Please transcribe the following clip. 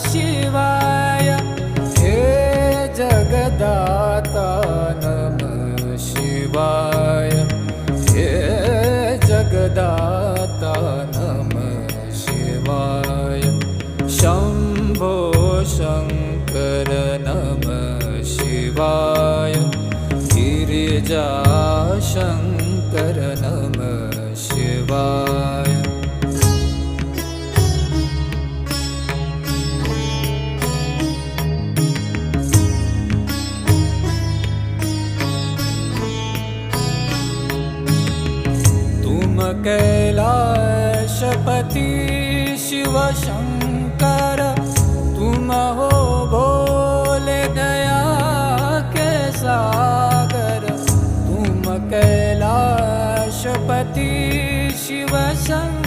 शिवाय। हे जगदाता नमः शिवाय। हे जगदाता नमः शिवाय। शंभो शंकर नमः शिवाय। गिरिजा शंकर नमः शिवाय। तुम कैलाशपति शिव शंकर। तुम हो भोले दया के सागर। तुम कैलाशपति शिव शंकर।